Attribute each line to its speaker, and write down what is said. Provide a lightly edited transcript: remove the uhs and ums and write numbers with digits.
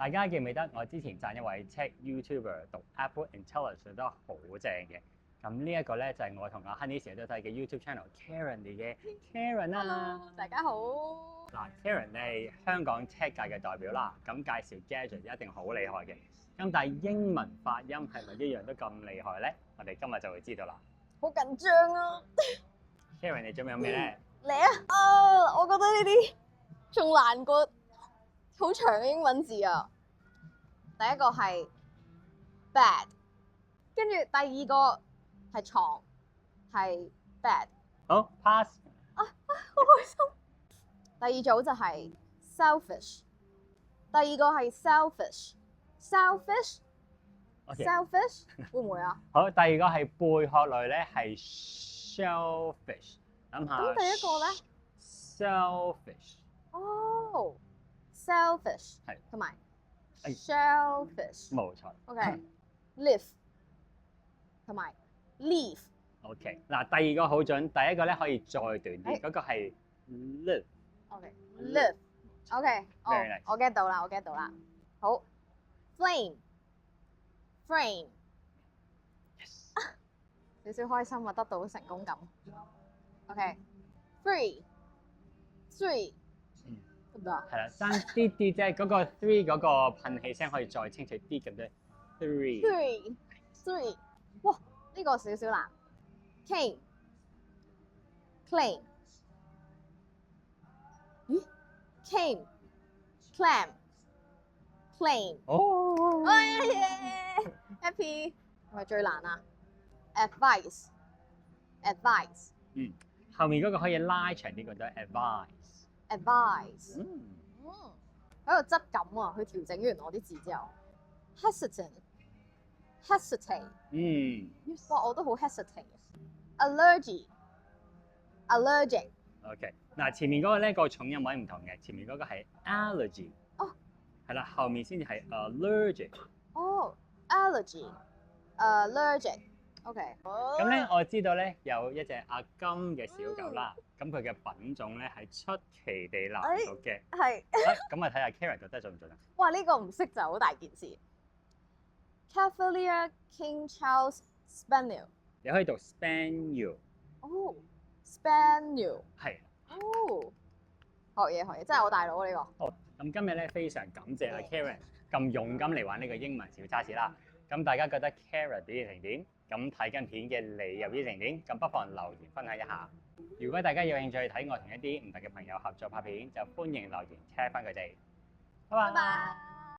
Speaker 1: 大家記唔記得我之前讚一位 tech YouTuber 讀 Apple Intelligence 都好正嘅？咁呢一個咧就係我同阿 Honey 成日都睇嘅 YouTube channel Karen 嚟嘅 Karen 啊。
Speaker 2: Hello，大家好。
Speaker 1: 嗱 ，Karen 係香港 tech 界嘅代表啦，咁介紹 gadget 一定好厲害嘅。咁但係英文發音係咪一樣都咁厲害咧？我哋今日就會知道啦。
Speaker 2: 好緊張啊
Speaker 1: Karen 你準備有咩咧？
Speaker 2: 嚟啊！我覺得呢啲仲難過好長嘅英文字啊。第一個係 bed， 跟住第二個係床，係 bed。
Speaker 1: 好 pass。
Speaker 2: 好開心。第二組就係 selfish， 第二個係 selfish。selfish 會唔會啊？
Speaker 1: 好，第二個係貝殼類咧，係 shellfish。諗下。
Speaker 2: 咁第一個咧
Speaker 1: ？selfish。
Speaker 2: 哦 ，selfish
Speaker 1: 係
Speaker 2: 同埋 shellfish。
Speaker 1: 冇錯。
Speaker 2: OK，live 同埋 leave。
Speaker 1: OK，嗱，第二個好準，第一個咧可以再短啲，嗰個係 live。
Speaker 2: OK，live。OK，我 get 到啦，我 get 到啦。好 ，frame。少少開心啊，得到成功感。OK，three，得唔得啊？
Speaker 1: 係啦，爭啲啲啫，嗰個 three 嗰個噴氣聲可以再清楚啲咁啫。
Speaker 2: three，哇，呢個少少難。clean，咦 ？clam，plain。
Speaker 1: 哦。
Speaker 2: 哎呀 ，happy 係咪最難啊 ？advice。
Speaker 1: 後面嗰個可以拉長啲，覺得 advice。
Speaker 2: 喺度質感啊！佢調整完我啲字之後 ，hesitate。哇，我都好 hesitate。allergic。OK，
Speaker 1: 嗱，前面嗰個咧個重音位唔同嘅，前面嗰個係 allergy。
Speaker 2: 哦。
Speaker 1: 係啦，後面先至係 allergic。
Speaker 2: 哦 ，allergic。OK。
Speaker 1: 咁咧，我知道咧有一隻阿金嘅小狗啦，咁佢嘅品種咧係出奇地難讀嘅。
Speaker 2: 係。
Speaker 1: 咁啊，睇下 Karen 覺得準唔準啊？
Speaker 2: 哇！呢個唔識就好大件事。Cavalier King Charles Spaniel。
Speaker 1: 你可以讀 spaniel。
Speaker 2: 哦 ，spaniel。
Speaker 1: 係。
Speaker 2: 哦，學嘢，真係我大佬啊呢個。
Speaker 1: 好，咁今日咧非常感謝阿 Karen 咁勇敢嚟玩呢個英文小測試啦。咁大家覺得 Karen 表現成點？咁睇緊片嘅你又表現成點？咁不妨留言分享一下。如果大家有興趣睇我同一啲唔同嘅朋友合作拍片，就歡迎留言 tag 翻佢哋。拜拜。